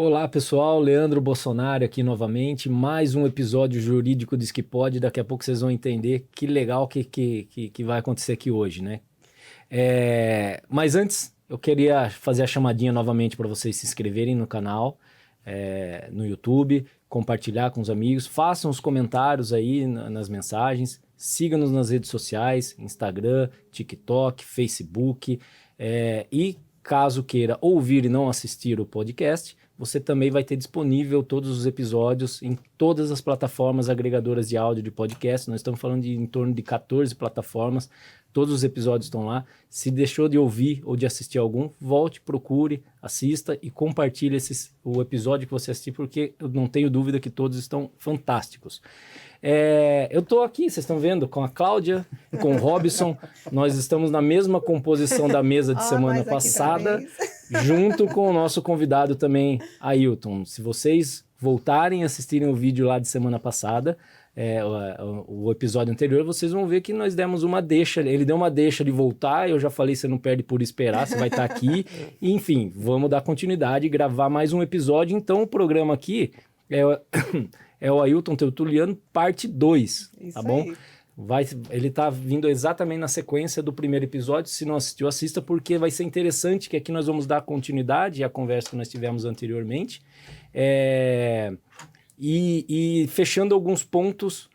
Olá pessoal, Leandro Bolsonaro aqui novamente, mais um episódio jurídico Diz que Pode, daqui a pouco vocês vão entender que legal que vai acontecer aqui hoje, né? Mas antes, eu queria fazer a chamadinha novamente para vocês se inscreverem no canal, no YouTube, compartilhar com os amigos, façam os comentários aí nas mensagens, siga-nos nas redes sociais, Instagram, TikTok, Facebook, e caso queira ouvir e não assistir o podcast, você também vai ter disponível todos os episódios em todas as plataformas agregadoras de áudio de podcast. Nós estamos falando de em torno de 14 plataformas. Todos os episódios estão lá. Se deixou de ouvir ou de assistir algum, volte, procure, assista e compartilhe o episódio que você assistiu, porque eu não tenho dúvida que todos estão fantásticos. Eu estou aqui, vocês estão vendo, com a Cláudia, com o Robson. Nós estamos na mesma composição da mesa de semana passada, junto com o nosso convidado também, Ailton. Se vocês voltarem a assistirem o vídeo lá de semana passada, o episódio anterior, vocês vão ver que nós demos uma deixa, ele deu uma deixa de voltar, eu já falei, você não perde por esperar, você vai estar aqui, e, enfim, vamos dar continuidade e gravar mais um episódio. Então o programa aqui é o Ailton Tertuliano, parte 2, tá bom? Ele tá vindo exatamente na sequência do primeiro episódio. Se não assistiu, assista, porque vai ser interessante, que aqui nós vamos dar continuidade à conversa que nós tivemos anteriormente. E fechando alguns pontos,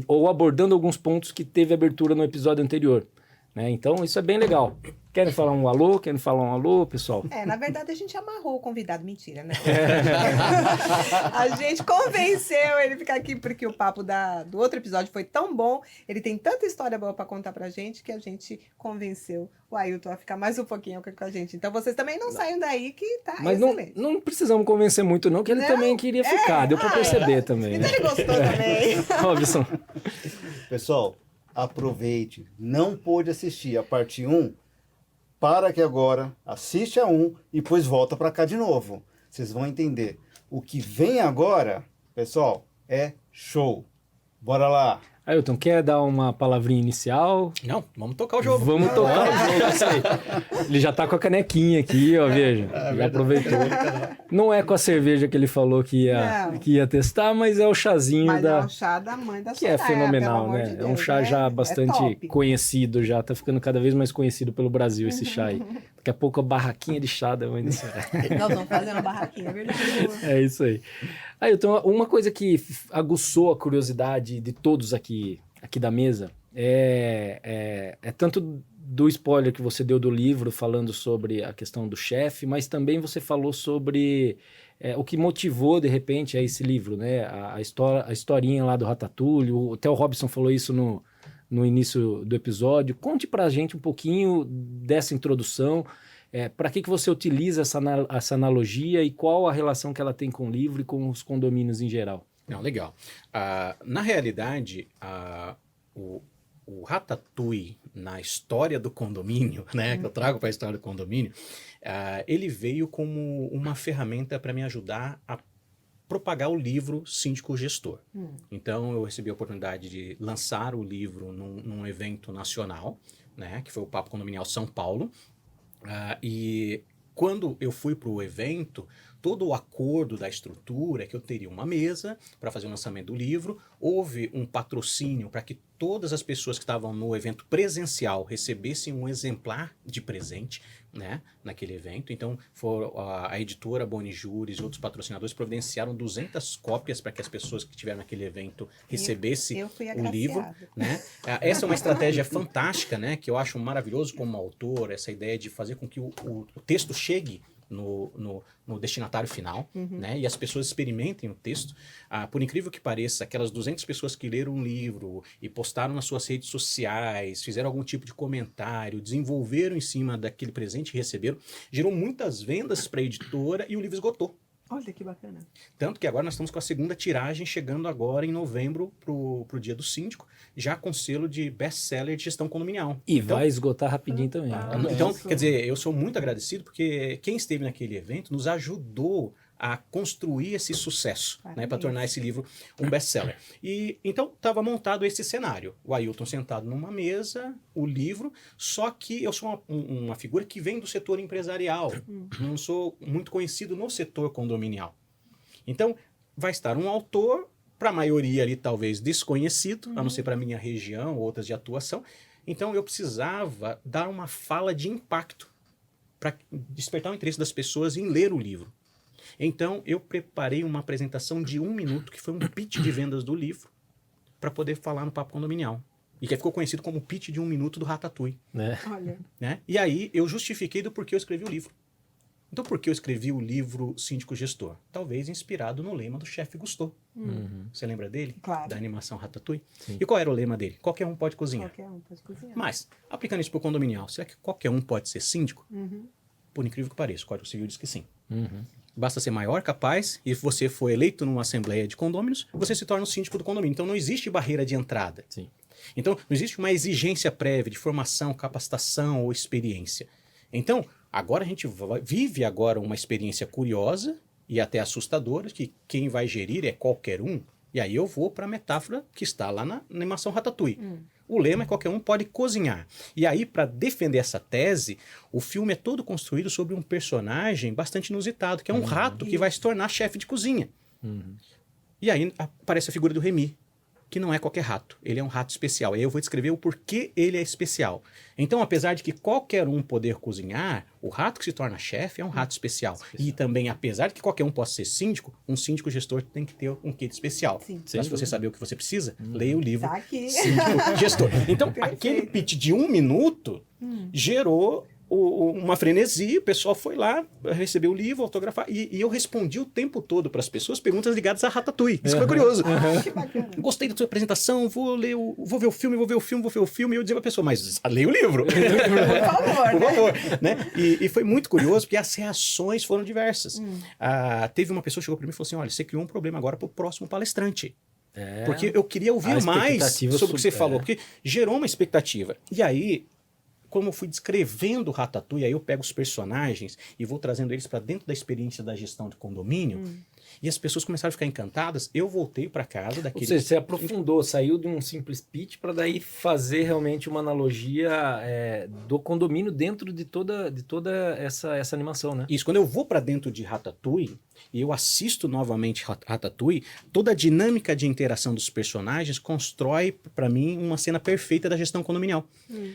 ou abordando alguns pontos que teve abertura no episódio anterior, né? Então, isso é bem legal. Querem falar um alô? Querem falar um alô, pessoal? Na verdade, a gente amarrou o convidado. Mentira, né? A gente convenceu ele a ficar aqui, porque o papo do outro episódio foi tão bom, ele tem tanta história boa para contar pra gente, que a gente convenceu o Ailton a ficar mais um pouquinho com a gente. Então, vocês também não saiam daí, que tá Mas excelente. não precisamos convencer muito, não, que ele também queria ficar. Deu para perceber também. Então ele gostou também. Robson. Pessoal, aproveite. Não pôde assistir a parte 1, para que agora assiste a 1 e depois volta para cá de novo. Vocês vão entender. O que vem agora, pessoal, é show. Bora lá. Ailton, quer dar uma palavrinha inicial? Não, vamos tocar o jogo. Vamos tocar o jogo, isso aí. Ele já tá com a canequinha aqui, ó, veja. Já aproveitou. Não é com a cerveja que ele falou que ia testar, mas é o chazinho Mas é o chá da mãe da que é Soraya, fenomenal, pelo amor né? de É um Deus, chá já bastante top. conhecido, já tá ficando cada vez mais conhecido pelo Brasil, esse chá aí. Daqui a pouco a barraquinha de chá da mãe da Soraya. Nós vamos fazer uma barraquinha, é verdade. É isso aí. Então, uma coisa que aguçou a curiosidade de todos aqui da mesa é tanto do spoiler que você deu do livro, falando sobre a questão do chefe, mas também você falou sobre o que motivou, de repente, esse livro, né? A historinha lá do Ratatouille, até o Robson falou isso no início do episódio. Conte pra gente um pouquinho dessa introdução. Para que você utiliza essa analogia e qual a relação que ela tem com o livro e com os condomínios em geral? Não, legal. Na realidade, o Ratatouille, na história do condomínio, né, que eu trago para a história do condomínio, ele veio como uma ferramenta para me ajudar a propagar o livro Síndico Gestor. Então, eu recebi a oportunidade de lançar o livro num evento nacional, né, que foi o Papo Condominial São Paulo, e quando eu fui para o evento, todo o acordo da estrutura é que eu teria uma mesa para fazer o lançamento do livro, houve um patrocínio para que todas as pessoas que estavam no evento presencial recebessem um exemplar de presente, né, naquele evento. Então, a editora Boni Juris e outros patrocinadores providenciaram 200 cópias para que as pessoas que estiveram naquele evento recebessem o livro, né? Essa é uma estratégia fantástica, né, que eu acho maravilhoso como autor, essa ideia de fazer com que o texto chegue no destinatário final, né? E as pessoas experimentem o texto. Por incrível que pareça, aquelas 200 pessoas que leram o livro e postaram nas suas redes sociais, fizeram algum tipo de comentário, desenvolveram em cima daquele presente que receberam, gerou muitas vendas para a editora e o livro esgotou. Olha que bacana. Tanto que agora nós estamos com a segunda tiragem chegando agora em novembro pro Dia do Síndico, já com selo de best-seller de gestão condominial. E então, vai esgotar rapidinho também. Então, quer dizer, eu sou muito agradecido porque quem esteve naquele evento nos ajudou a construir esse sucesso, né, para Parabéns. tornar esse livro um best-seller. E então estava montado esse cenário. O Ailton sentado numa mesa, o livro, só que eu sou uma figura que vem do setor empresarial, não sou muito conhecido no setor condominial. Então, vai estar um autor, para a maioria ali talvez desconhecido, a não ser para a minha região, outras de atuação. Então, eu precisava dar uma fala de impacto para despertar o interesse das pessoas em ler o livro. Então, eu preparei uma apresentação de 1 minuto, que foi um pitch de vendas do livro, para poder falar no Papo Condominial. E que ficou conhecido como o pitch de 1 minuto do Ratatouille. Né? Olha, Né? E aí, eu justifiquei do porquê eu escrevi o livro. Então, por que eu escrevi o livro Síndico Gestor? Talvez inspirado no lema do chefe Gusteau. Você lembra dele? Claro. Da animação Ratatouille? Sim. E qual era o lema dele? Qualquer um pode cozinhar. qualquer um pode cozinhar. Mas, aplicando isso para o condominial, será que qualquer um pode ser síndico? Uhum. Por incrível que pareça, o Código Civil diz que sim. Uhum. Basta ser maior, capaz, e você foi eleito numa assembleia de condôminos, você se torna o síndico do condomínio. Então não existe barreira de entrada. Sim. Então não existe uma exigência prévia de formação, capacitação ou experiência. Então, agora a gente vive agora uma experiência curiosa e até assustadora, que quem vai gerir é qualquer um. E aí eu vou para a metáfora que está lá na animação Ratatouille. O lema é qualquer um pode cozinhar. E aí, para defender essa tese, o filme é todo construído sobre um personagem bastante inusitado, que é um rato que vai se tornar chefe de cozinha. E aí aparece a figura do Remy, que não é qualquer rato. Ele é um rato especial. E aí eu vou descrever o porquê ele é especial. Então, apesar de que qualquer um poder cozinhar, o rato que se torna chefe é um rato especial. E também, apesar de que qualquer um possa ser síndico, um síndico gestor tem que ter um quê de especial. Sim. Para você saber o que você precisa, leia o livro Tá aqui. Síndico Gestor. Então, Perfeito. aquele pitch de 1 minuto gerou uma frenesia, o pessoal foi lá, recebeu o livro, autografar, e eu respondi o tempo todo para as pessoas perguntas ligadas a Ratatouille. Isso foi curioso. Que bacana. Gostei da sua apresentação, vou ver o filme, e eu dizia para a pessoa, mas leia o livro. Por favor, Por né? favor, né? E foi muito curioso, porque as reações foram diversas. Teve uma pessoa que chegou para mim e falou assim, olha, você criou um problema agora para o próximo palestrante. É. Porque eu queria A ouvir mais expectativa sobre o que você super- falou, porque gerou uma expectativa. E aí, como eu fui descrevendo o Ratatouille, aí eu pego os personagens e vou trazendo eles para dentro da experiência da gestão de condomínio, e as pessoas começaram a ficar encantadas. Eu voltei para casa Ou daquele... seja, você aprofundou, saiu de um simples pitch para daí fazer realmente uma analogia do condomínio dentro de toda essa animação, né? Isso, quando eu vou para dentro de Ratatouille e eu assisto novamente Ratatouille, toda a dinâmica de interação dos personagens constrói para mim uma cena perfeita da gestão condominial.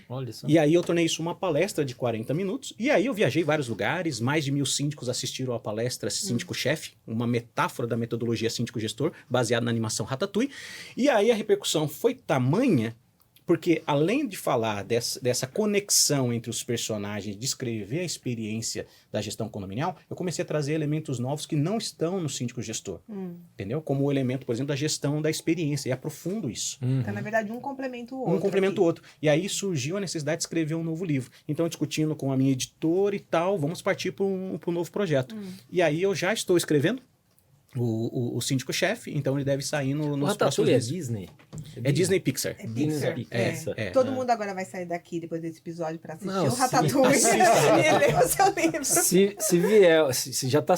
Olha só. E aí eu tornei isso uma palestra de 40 minutos, e aí eu viajei vários lugares, mais de 1000 síndicos assistiram a palestra Síndico-Chefe, uma metáfora da metodologia síndico-gestor, baseada na animação Ratatouille, e aí a repercussão foi tamanha, porque além de falar dessa conexão entre os personagens, descrever a experiência da gestão condominial, eu comecei a trazer elementos novos que não estão no síndico-gestor, entendeu? Como o elemento, por exemplo, da gestão da experiência, e aprofundo isso. Então, na verdade, um complementa o outro. Um complementa o aqui. outro. E aí surgiu a necessidade de escrever um novo livro. Então, discutindo com a minha editora e tal, vamos partir para um novo projeto. E aí eu já estou escrevendo o Síndico-Chefe, então ele deve sair O nos próximos Ratatouille é meses. Disney? É Disney Pixar. É Disney Pixar. Pixar. Todo mundo agora vai sair daqui depois desse episódio para assistir Não, o sim. Ratatouille e ler o seu livro. Se vier, se já tá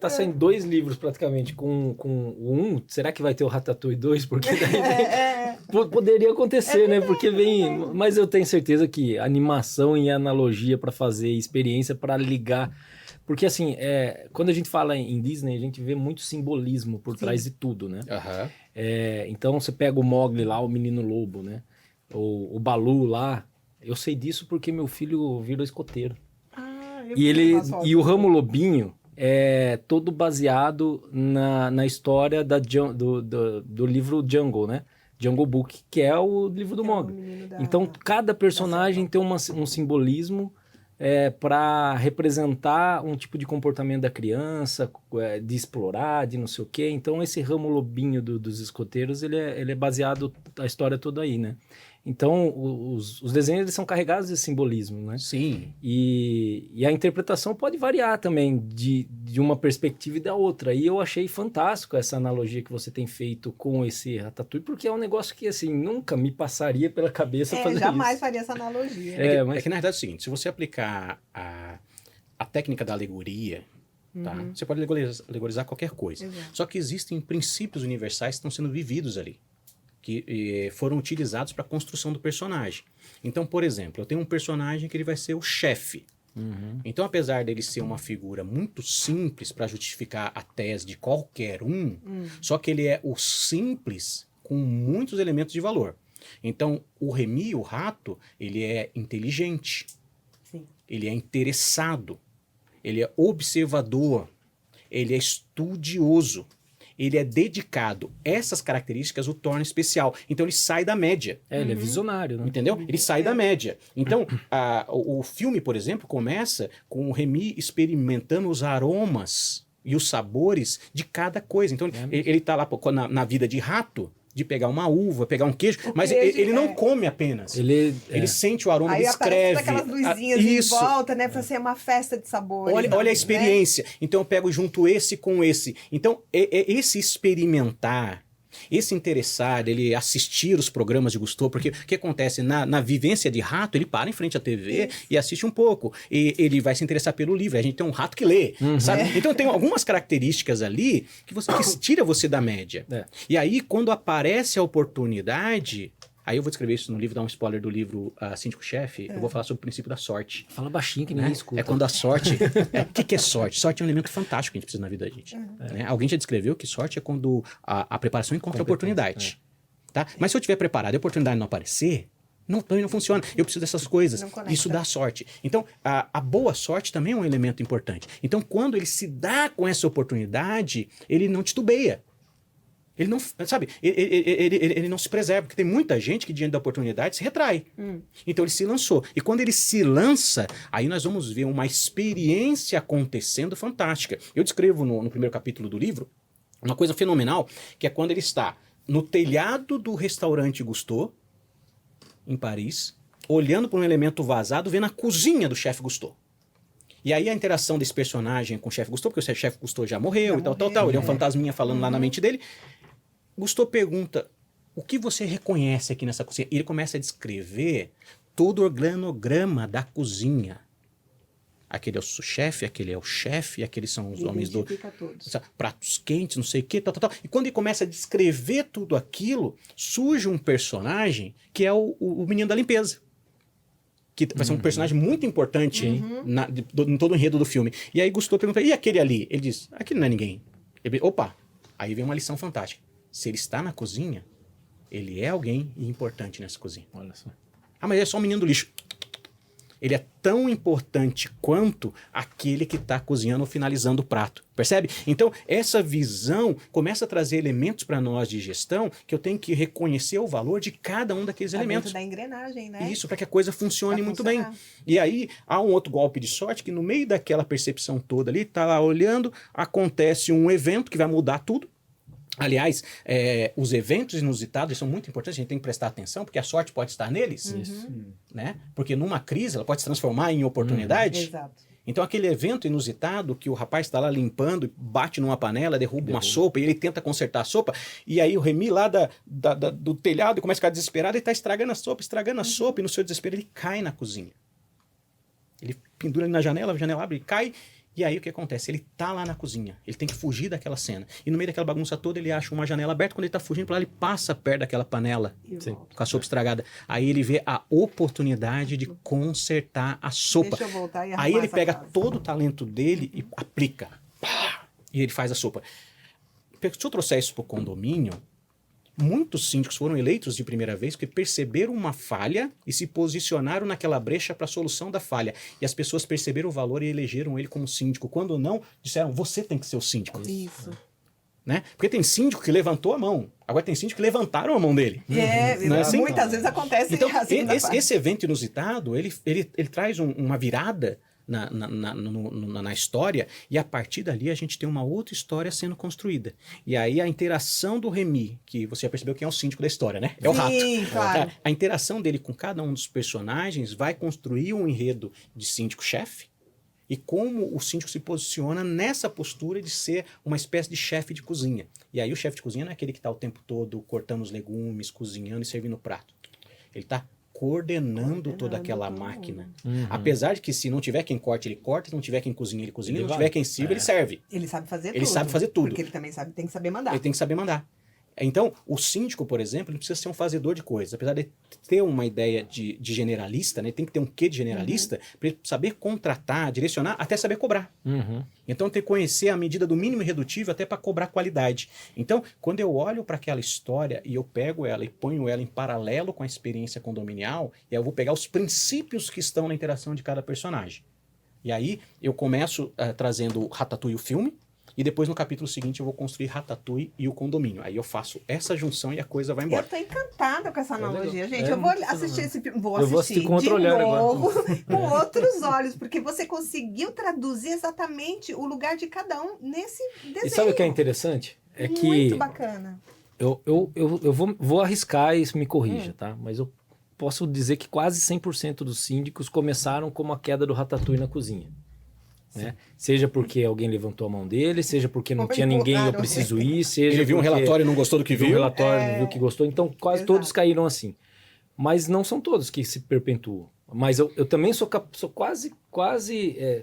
saindo 2 livros praticamente com o 1, será que vai ter o Ratatouille 2? Porque daí poderia acontecer, né? Porque vem. Mas eu tenho certeza que animação e analogia para fazer experiência, para ligar. Porque assim, quando a gente fala em Disney, a gente vê muito simbolismo por trás de tudo, né? Aham. Então você pega o Mowgli lá, o menino lobo, né? O Balu lá. Eu sei disso porque meu filho virou escoteiro. E o Ramo Lobinho é todo baseado na história do livro Jungle, né? Jungle Book, que é o livro do Mowgli. Então, cada personagem tem um simbolismo para representar um tipo de comportamento da criança, de explorar, de não sei o quê. Então, esse Ramo Lobinho dos escoteiros, ele é baseado a história toda aí, né? Então, os desenhos eles são carregados de simbolismo, né? Sim. E a interpretação pode variar também de uma perspectiva e da outra. E eu achei fantástico essa analogia que você tem feito com esse Ratatouille, porque é um negócio que, assim, nunca me passaria pela cabeça fazer jamais isso. faria essa analogia. Mas- É que na verdade é o seguinte, se você aplicar a técnica da alegoria Tá? Você pode alegorizar qualquer coisa. Exato. Só que existem princípios universais que estão sendo vividos ali, que foram utilizados para a construção do personagem. Então, por exemplo, eu tenho um personagem que ele vai ser o chefe. Então, apesar dele ser uma figura muito simples para justificar a tese de qualquer um, só que ele é o simples com muitos elementos de valor. Então, o Remy, o rato, ele é inteligente, Sim. ele é interessado, ele é observador, ele é estudioso, ele é dedicado. Essas características o tornam especial. Então ele sai da média. Ele é visionário, né? Entendeu? Ele sai da média. Então, o filme, por exemplo, começa com o Remy experimentando os aromas e os sabores de cada coisa. Então, ele tá lá na vida de rato, de pegar uma uva, pegar um queijo, mas queijo, ele não come apenas. Ele sente o aroma, Aí ele aparece escreve. aquelas luzinhas Isso. em volta, né? Pra ser uma festa de sabores. Olha a experiência. Então eu pego junto esse com esse. Então esse experimentar, esse interessar, ele assistir os programas de Gusteau, porque o que acontece? Na vivência de rato, ele para em frente à TV e assiste um pouco. E ele vai se interessar pelo livro. A gente tem um rato que lê, sabe? Então tem algumas características ali que tira você da média. E aí, quando aparece a oportunidade... Aí eu vou descrever isso no livro, dar um spoiler do livro Síndico-Chefe. Eu vou falar sobre o princípio da sorte. fala baixinho que ninguém escuta. É quando a sorte... O que é sorte? Sorte é um elemento fantástico que a gente precisa na vida da gente. Né? Alguém já descreveu que sorte é quando a preparação encontra a oportunidade. Tá? Mas se eu estiver preparado e a oportunidade não aparecer, também não funciona. Eu preciso dessas coisas. Isso dá sorte. Então, a boa sorte também é um elemento importante. Então, quando ele se dá com essa oportunidade, ele não titubeia. Ele não, sabe, ele não se preserva, porque tem muita gente que diante da oportunidade se retrai. Então ele se lançou. E quando ele se lança, aí nós vamos ver uma experiência acontecendo fantástica. Eu descrevo no primeiro capítulo do livro uma coisa fenomenal, que é quando ele está no telhado do restaurante Gusteau, em Paris, olhando para um elemento vazado, vendo a cozinha do chefe Gusteau. E aí a interação desse personagem com o chefe Gusteau, porque o chefe Gusteau já morreu e tal. Ele é um fantasminha falando lá na mente dele. Gusteau pergunta, o que você reconhece aqui nessa cozinha? E ele começa a descrever todo o organograma da cozinha. Aquele é o chefe, aquele é o chefe, aqueles são os homens do... todos. Pratos quentes, não sei o quê, tal. E quando ele começa a descrever tudo aquilo, surge um personagem que é o menino da limpeza. Que vai ser um personagem muito importante em todo o enredo do filme. E aí Gusteau pergunta, e aquele ali? Ele diz, aquele não é ninguém. Opa! Aí vem uma lição fantástica. Se ele está na cozinha, ele é alguém importante nessa cozinha. Olha só. Ah, mas é só um menino do lixo. Ele é tão importante quanto aquele que está cozinhando ou finalizando o prato. Percebe? Então, essa visão começa a trazer elementos para nós de gestão que eu tenho que reconhecer o valor de cada um daqueles elementos. Da engrenagem, né? Isso, para que a coisa funcione muito bem. E aí, há um outro golpe de sorte que no meio daquela percepção toda ali, tá lá olhando, acontece um evento que vai mudar tudo. Aliás, os eventos inusitados são muito importantes, a gente tem que prestar atenção, porque a sorte pode estar neles. Né? Porque numa crise, ela pode se transformar em oportunidade. Exato. Então, aquele evento inusitado que o rapaz está lá limpando, bate numa panela, derruba uma sopa, e ele tenta consertar a sopa, e aí o Remy lá do telhado começa a ficar desesperado, ele está estragando a sopa, e no seu desespero ele cai na cozinha. Ele pendura ali na janela, a janela abre e cai. E aí o que acontece? Ele tá lá na cozinha, ele tem que fugir daquela cena. E no meio daquela bagunça toda ele acha uma janela aberta, quando ele tá fugindo pra lá, ele passa perto daquela panela com a sopa estragada. Aí ele vê a oportunidade de consertar a sopa. Deixa eu voltar e aí ele pega casa. todo o talento dele e aplica. Pá! E ele faz a sopa. Se eu trouxer isso pro condomínio, muitos síndicos foram eleitos de primeira vez porque perceberam uma falha e se posicionaram naquela brecha para a solução da falha. E as pessoas perceberam o valor e elegeram ele como síndico. Quando não, disseram, você tem que ser o síndico. Isso. Né? Porque tem síndico que levantou a mão. Agora tem síndico que levantaram a mão dele. Não é assim? Muitas vezes acontece então, assim. Esse evento inusitado, ele traz uma virada na história, e a partir dali a gente tem uma outra história sendo construída. E aí a interação do Remy, que você já percebeu que é o síndico da história, né? É o rato. Sim, claro. A interação dele com cada um dos personagens vai construir um enredo de síndico-chefe, e como o síndico se posiciona nessa postura de ser uma espécie de chefe de cozinha. E aí o chefe de cozinha não é aquele que está o tempo todo cortando os legumes, cozinhando e servindo o prato. Ele está coordenando toda aquela tudo. máquina. Uhum. Apesar de que se não tiver quem corte, ele corta, se não tiver quem cozinha, ele cozinha, Ele se não vai. tiver quem sirva, ele serve. Ele sabe fazer tudo. Ele sabe fazer tudo. Porque ele também tem que saber mandar. Ele tem que saber mandar. Então, o síndico, por exemplo, não precisa ser um fazedor de coisas. Apesar de ter uma ideia de generalista, né? Tem que ter um quê de generalista para ele saber contratar, direcionar, até saber cobrar. Uhum. Então, tem que conhecer a medida do mínimo irredutível até para cobrar qualidade. Então, quando eu olho para aquela história e eu pego ela e ponho ela em paralelo com a experiência condominial, e eu vou pegar os princípios que estão na interação de cada personagem. E aí, eu começo trazendo Ratatouille, o filme, e depois no capítulo seguinte eu vou construir Ratatouille e o condomínio. Aí eu faço essa junção e a coisa vai embora. Eu tô encantada com essa analogia, legal. gente. É eu vou muito assistir legal. esse filme, Eu vou assistir com outro de olhar agora. novo, com outros olhos, porque você conseguiu traduzir exatamente o lugar de cada um nesse desenho. E sabe o que é interessante? É que Muito bacana. eu vou arriscar e isso me corrija, tá? Mas eu posso dizer que quase 100% dos síndicos começaram como a queda do Ratatouille na cozinha. Né? Seja porque alguém levantou a mão dele, seja porque não Ou tinha ninguém, eu empurraram preciso ir, seja Ele viu um porque relatório e não gostou do que viu um viu. relatório, não viu o que gostou, então quase Exato. todos caíram assim. Mas não são todos que se perpetuam. Mas eu também sou quase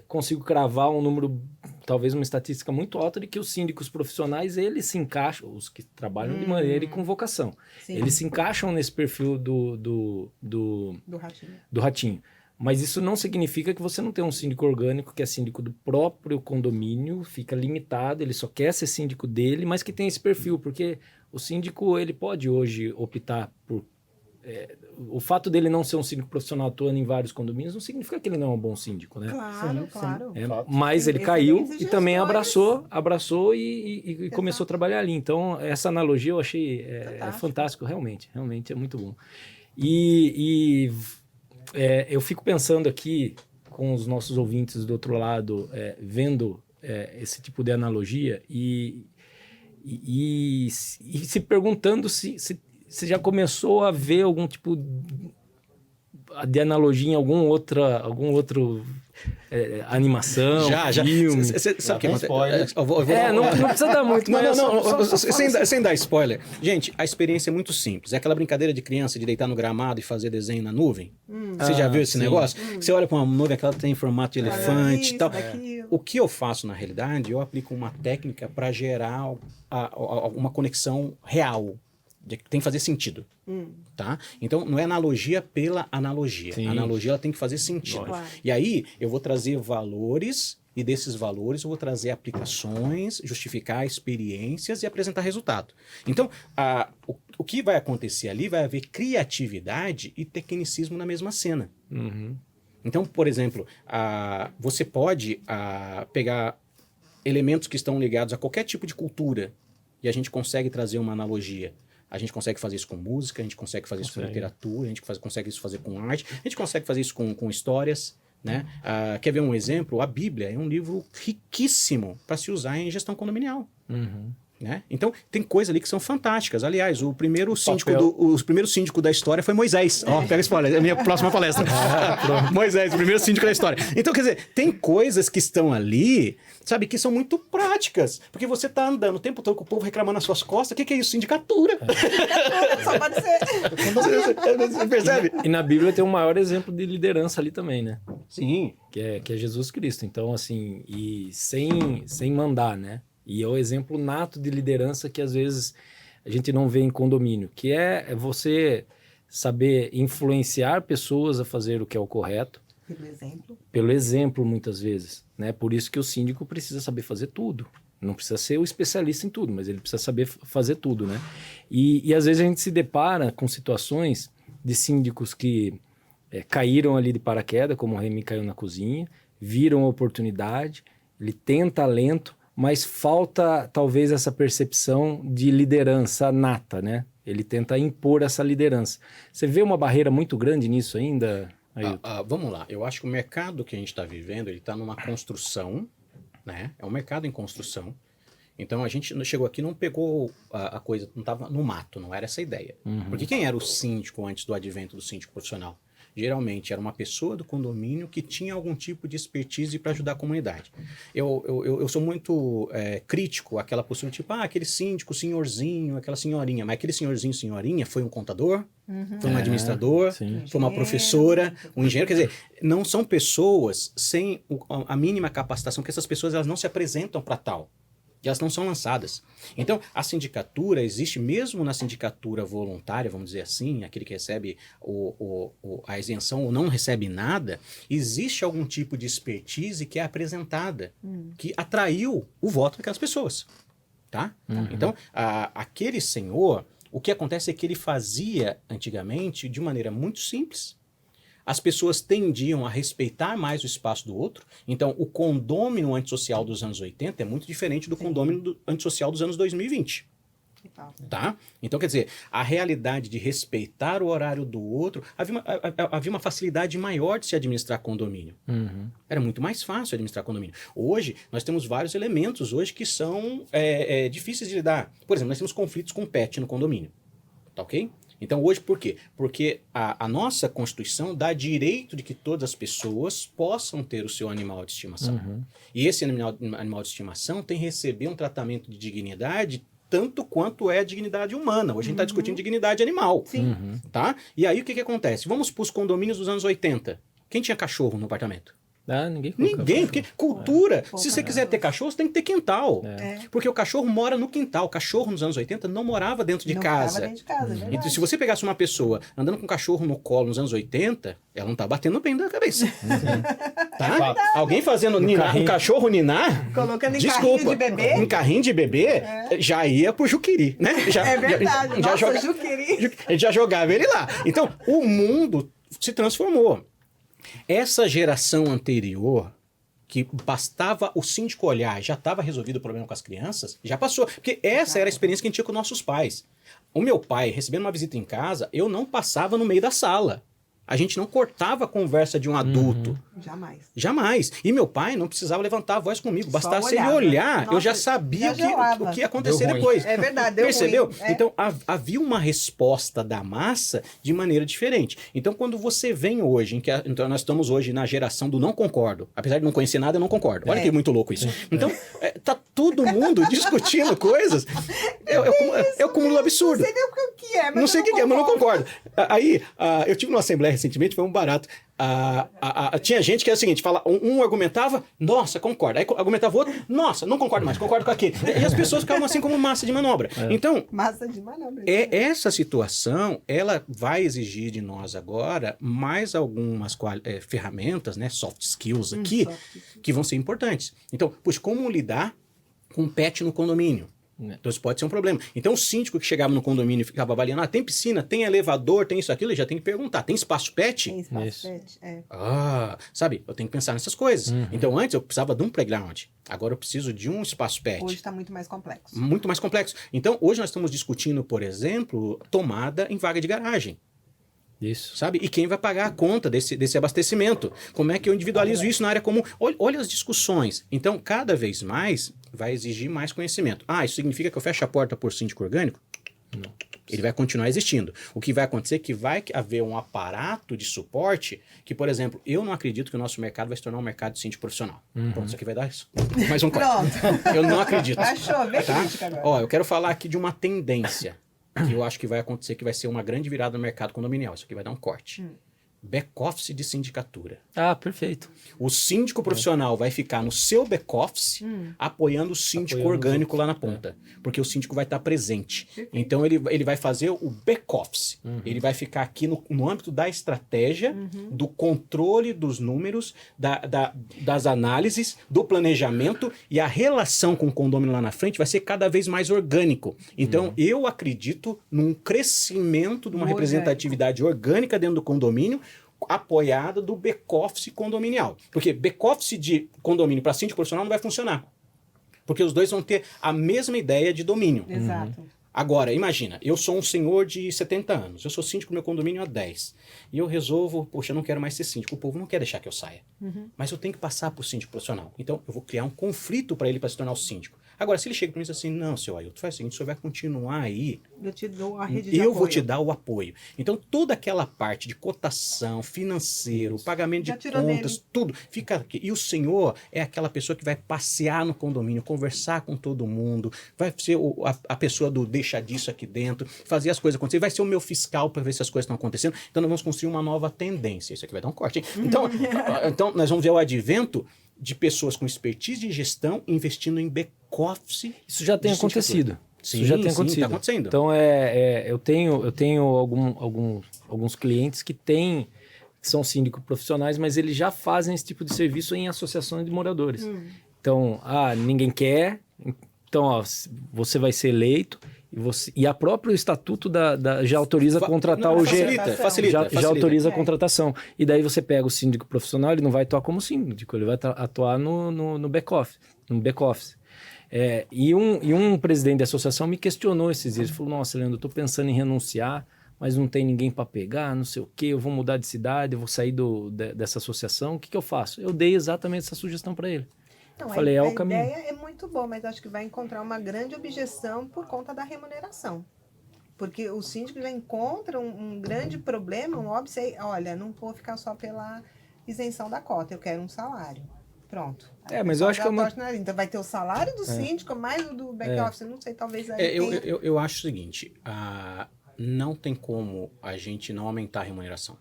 consigo cravar um número, talvez uma estatística muito alta de que os síndicos profissionais, eles se encaixam, os que trabalham de maneira e com vocação, Sim, eles se encaixam nesse perfil do do ratinho. ratinho. Mas isso não significa que você não tem um síndico orgânico que é síndico do próprio condomínio, fica limitado, ele só quer ser síndico dele, mas que tem esse perfil, porque o síndico ele pode hoje optar por... o fato dele não ser um síndico profissional atuando em vários condomínios não significa que ele não é um bom síndico, né? Claro, Sim, claro. sim. É, Fato. mas ele Tem caiu excelentes e também gestores. abraçou e começou a trabalhar ali. Então, essa analogia eu achei Fantástico. fantástico, realmente é muito bom. Eu fico pensando aqui com os nossos ouvintes do outro lado, vendo esse tipo de analogia e se perguntando se já começou a ver algum tipo de analogia em algum outro animação, Já. filme. Você sabe o que tem acontece? spoiler. Eu vou Não precisa dar muito, mas Não, só sem dar spoiler. Gente, a experiência é muito simples. É aquela brincadeira de criança de deitar no gramado e fazer desenho na nuvem. Você já viu esse sim. negócio? Você olha para uma nuvem que ela tem formato de elefante e tal. Daquilo. O que eu faço na realidade, eu aplico uma técnica para gerar uma conexão real. Tem que fazer sentido. Tá? Então, não é analogia pela analogia. Sim. A analogia ela tem que fazer sentido. Claro. E aí, eu vou trazer valores, e desses valores eu vou trazer aplicações, justificar experiências e apresentar resultado. Então, o que vai acontecer ali vai haver criatividade e tecnicismo na mesma cena. Uhum. Então, por exemplo, você pode pegar elementos que estão ligados a qualquer tipo de cultura e a gente consegue trazer uma analogia. A gente consegue fazer isso com música, a gente consegue fazer isso com literatura, a gente consegue isso fazer com arte, a gente consegue fazer isso com histórias. Né? Quer ver um exemplo? A Bíblia é um livro riquíssimo para se usar em gestão condominial. Uhum. Né? Então, tem coisas ali que são fantásticas. Aliás, o primeiro síndico da história foi Moisés. Ó, pega spoiler, é a minha próxima palestra. Moisés, o primeiro síndico da história. Então, quer dizer, tem coisas que estão ali, sabe, que são muito práticas. Porque você tá andando o tempo todo com o povo reclamando nas suas costas. O que é isso? Sindicatura. Só pode ser. Você percebe? E na Bíblia tem o maior exemplo de liderança ali também, né? Sim. Que é Jesus Cristo. Então, assim, e sem mandar, né? E é o exemplo nato de liderança que às vezes a gente não vê em condomínio, que é você saber influenciar pessoas a fazer o que é o correto, pelo exemplo muitas vezes, né? Por isso que o síndico precisa saber fazer tudo. Não precisa ser o especialista em tudo, mas ele precisa saber fazer tudo, né? E às vezes a gente se depara com situações de síndicos que caíram ali de paraquedas, como o Remy caiu na cozinha, viram a oportunidade, ele tem talento, mas falta talvez essa percepção de liderança nata, né? Ele tenta impor essa liderança. Você vê uma barreira muito grande nisso ainda, Ailton? Vamos lá. Eu acho que o mercado que a gente está vivendo, ele está numa construção, né? É um mercado em construção. Então a gente chegou aqui, não pegou a coisa, não estava no mato, não era essa a ideia. Uhum. Porque quem era o síndico antes do advento do síndico profissional? geralmente era uma pessoa do condomínio que tinha algum tipo de expertise para ajudar a comunidade. Eu sou muito crítico àquela postura, tipo, aquele síndico, senhorzinho, aquela senhorinha. Mas aquele senhorzinho, senhorinha foi um contador, foi um administrador, sim. foi uma professora, um engenheiro. Quer dizer, não são pessoas sem a mínima capacitação, porque essas pessoas elas não se apresentam para tal. E elas não são lançadas. Então, a sindicatura existe mesmo na sindicatura voluntária, vamos dizer assim, aquele que recebe a isenção ou não recebe nada, existe algum tipo de expertise que é apresentada, que atraiu o voto daquelas pessoas. Tá? Então, aquele senhor, o que acontece é que ele fazia antigamente de maneira muito simples. As pessoas tendiam a respeitar mais o espaço do outro. Então, o condômino antissocial dos anos 80 é muito diferente do condômino antissocial dos anos 2020. Tá? Então, quer dizer, a realidade de respeitar o horário do outro, havia uma facilidade maior de se administrar condomínio. Era muito mais fácil administrar condomínio. Hoje, nós temos vários elementos hoje que são difíceis de lidar. Por exemplo, nós temos conflitos com pet no condomínio. Tá ok? Então, hoje, por quê? Porque a nossa Constituição dá direito de que todas as pessoas possam ter o seu animal de estimação. E esse animal de estimação tem que receber um tratamento de dignidade tanto quanto é a dignidade humana. Hoje a gente está discutindo dignidade animal. Tá? E aí, o que acontece? Vamos para os condomínios dos anos 80. Quem tinha cachorro no apartamento? Ninguém, porque cultura, se você quiser ter cachorro, você tem que ter quintal. Porque o cachorro mora no quintal. O cachorro nos anos 80 não morava dentro de casa. Dentro de casa, é então, se você pegasse uma pessoa andando com um cachorro no colo nos anos 80, ela não tá batendo bem da cabeça. Tá? Alguém fazendo um cachorro ninar, colocando em desculpa, carrinho de bebê. Em carrinho de bebê, já ia pro Juqueri, né? É verdade, Juqueri. A gente já jogava ele lá. Então, o mundo se transformou. Essa geração anterior, que bastava o síndico olhar, já estava resolvido o problema com as crianças, já passou. Porque essa era a experiência que a gente tinha com nossos pais. O meu pai, recebendo uma visita em casa, eu não passava no meio da sala. A gente não cortava a conversa de um adulto. Jamais. E meu pai não precisava levantar a voz comigo. Bastasse ele olhar, eu já sabia o que ia acontecer depois. É verdade, deu Percebeu? ruim. Então, havia uma resposta da massa de maneira diferente. Então, quando você vem hoje, então nós estamos hoje na geração do não concordo. Apesar de não conhecer nada, eu não concordo. Olha que muito louco isso. Então, tá todo mundo discutindo coisas. É o cúmulo absurdo. Não sei nem o que é, mas não sei o que é, mas não concordo. Aí, eu tive numa assembleia recentemente, foi um barato. Tinha gente que era o seguinte, um argumentava, nossa, concordo. Aí argumentava o outro, nossa, não concordo mais, concordo com aquele. E as pessoas ficavam assim como massa de manobra. Então, massa de manobra. Essa situação, ela vai exigir de nós agora mais algumas ferramentas, né, soft skills aqui, que vão ser importantes. Então, como lidar com um pet no condomínio? Então isso pode ser um problema. Então o síndico que chegava no condomínio e ficava avaliando, tem piscina, tem elevador, tem isso, aquilo, ele já tem que perguntar, tem espaço pet? Tem espaço pet, sabe, eu tenho que pensar nessas coisas. Então antes eu precisava de um playground, agora eu preciso de um espaço pet. Hoje está muito mais complexo. Muito mais complexo. Então hoje nós estamos discutindo, por exemplo, tomada em vaga de garagem. Isso. Sabe? E quem vai pagar a conta desse abastecimento? Como é que eu individualizo isso na área comum? Olha as discussões. Então, cada vez mais, vai exigir mais conhecimento. Isso significa que eu fecho a porta por síndico orgânico? Não. Ele vai continuar existindo. O que vai acontecer é que vai haver um aparato de suporte que, por exemplo, eu não acredito que o nosso mercado vai se tornar um mercado de síndico profissional. Pronto, isso aqui vai dar isso. Mais um corte. Eu não acredito. Achou, vem crítica agora. Eu quero falar aqui de uma tendência que eu acho que vai acontecer, que vai ser uma grande virada no mercado condominial. Isso aqui vai dar um corte. Back-office de sindicatura. Perfeito. O síndico profissional vai ficar no seu back-office apoiando o síndico orgânico lá na ponta. Porque o síndico vai estar presente. Então, ele vai fazer o back-office. Ele vai ficar aqui no âmbito da estratégia, do controle dos números, das análises, do planejamento, e a relação com o condômino lá na frente vai ser cada vez mais orgânico. Então, eu acredito num crescimento de uma representatividade orgânica dentro do condomínio, apoiada do back-office condominial. Porque back-office de condomínio para síndico profissional não vai funcionar. Porque os dois vão ter a mesma ideia de domínio. Exato. Agora, imagina, eu sou um senhor de 70 anos, eu sou síndico do meu condomínio há 10. E eu resolvo, eu não quero mais ser síndico, o povo não quer deixar que eu saia. Mas eu tenho que passar por síndico profissional. Então, eu vou criar um conflito para ele para se tornar o síndico. Agora, se ele chega para mim e diz assim, não, seu Ailton, faz o seguinte, o senhor vai continuar aí, Eu te dou a rede de eu apoio. vou te dar o apoio. Então, toda aquela parte de cotação, financeiro, pagamento Já de tirou contas, dele. tudo, fica aqui. E o senhor é aquela pessoa que vai passear no condomínio, conversar com todo mundo, vai ser a pessoa do deixa disso aqui dentro, fazer as coisas acontecerem, vai ser o meu fiscal para ver se as coisas estão acontecendo. Então, nós vamos construir uma nova tendência. Isso aqui vai dar um corte, hein? Então, nós vamos ver o advento de pessoas com expertise de gestão investindo em back-office. Isso já tem de acontecido. Sim, Isso já tem sim, acontecido. tá acontecendo. Então, eu tenho alguns clientes que são síndicos profissionais, mas eles já fazem esse tipo de serviço em associações de moradores. Então, ninguém quer, então você vai ser eleito e a próprio estatuto já autoriza contratar o gerente. Facilita. Já autoriza a contratação. E daí você pega o síndico profissional, ele não vai atuar como síndico, ele vai atuar no back-office. E um presidente da associação me questionou esses dias. Ele falou, nossa, Leandro, eu estou pensando em renunciar, mas não tem ninguém para pegar, não sei o quê, eu vou mudar de cidade, eu vou sair dessa associação, o que eu faço? Eu dei exatamente essa sugestão para ele. Não, Falei, é o a caminho. ideia é muito boa, mas acho que vai encontrar uma grande objeção por conta da remuneração. Porque o síndico já encontra um grande problema, um óbvio, olha, não vou ficar só pela isenção da cota, eu quero um salário. Pronto. Mas eu acho que Então vai ter o salário do síndico, mais o do back-office, não sei, talvez aí tenha... eu acho o seguinte, não tem como a gente não aumentar a remuneração.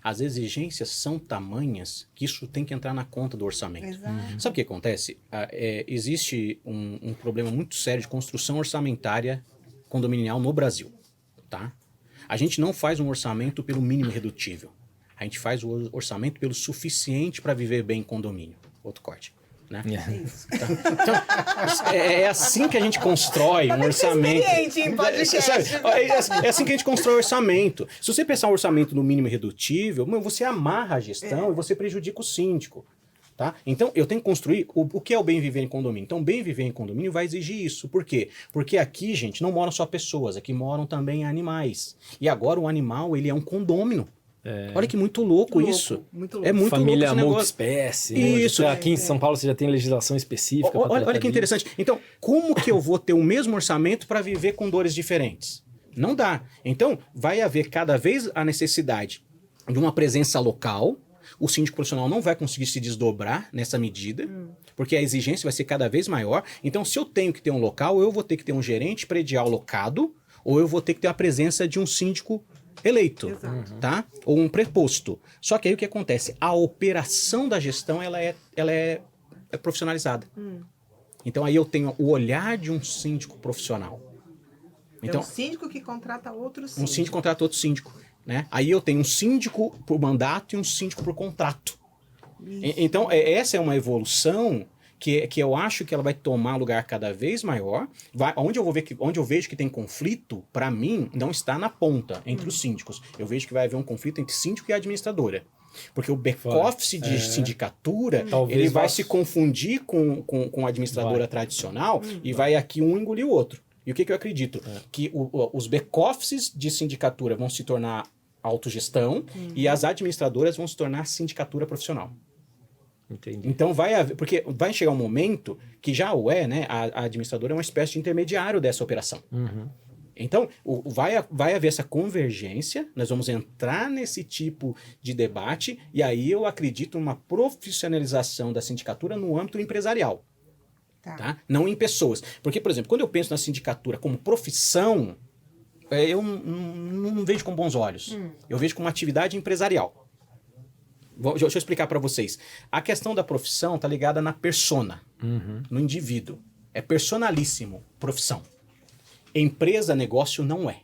As exigências são tamanhas que isso tem que entrar na conta do orçamento. Exato. Sabe o que acontece? Existe um problema muito sério de construção orçamentária condominial no Brasil. Tá? A gente não faz um orçamento pelo mínimo irredutível. A gente faz o orçamento pelo suficiente para viver bem em condomínio. Outro corte. Né? Então, é assim que a gente constrói um orçamento. Em podcast. É assim que a gente constrói orçamento. Se você pensar um orçamento no mínimo irredutível, você amarra a gestão e você prejudica o síndico. Tá? Então, eu tenho que construir o que é o bem viver em condomínio. Então, bem viver em condomínio vai exigir isso. Por quê? Porque aqui, gente, não moram só pessoas, aqui moram também animais. E agora o animal, ele é um condômino. Olha que muito louco isso. Muito louco. É muito Família louco esse negócio. multiespécie. Isso. Né? Aqui em São Paulo você já tem legislação específica. Olha que interessante. Então, como que eu vou ter o mesmo orçamento para viver com dores diferentes? Não dá. Então, vai haver cada vez a necessidade de uma presença local. O síndico profissional não vai conseguir se desdobrar nessa medida, porque a exigência vai ser cada vez maior. Então, se eu tenho que ter um local, eu vou ter que ter um gerente predial locado, ou eu vou ter que ter a presença de um síndico eleito, tá? Ou um preposto. Só que aí o que acontece? A operação da gestão ela é profissionalizada. Então aí eu tenho o olhar de um síndico profissional. Então, é um síndico que contrata outro síndico. Um síndico contrata outro síndico. Né? Aí eu tenho um síndico por mandato e um síndico por contrato. Então essa é uma evolução que eu acho que ela vai tomar lugar cada vez maior. Onde eu vejo que tem conflito, para mim, não está na ponta entre os síndicos. Eu vejo que vai haver um conflito entre síndico e administradora. Porque o back-office de sindicatura, ele vai se confundir com a administradora tradicional e vai aqui um engolir o outro. E o que eu acredito? Que os back-offices de sindicatura vão se tornar autogestão e as administradoras vão se tornar sindicatura profissional. Entendi. Então porque vai chegar um momento que já né? A administradora é uma espécie de intermediário dessa operação. Então, vai haver essa convergência, nós vamos entrar nesse tipo de debate, e aí eu acredito numa profissionalização da sindicatura no âmbito empresarial. Tá? Não em pessoas. Porque, por exemplo, quando eu penso na sindicatura como profissão, eu não vejo com bons olhos. Eu vejo como uma atividade empresarial. Deixa eu explicar para vocês. A questão da profissão está ligada na persona, no indivíduo. É personalíssimo, profissão. Empresa, negócio não é.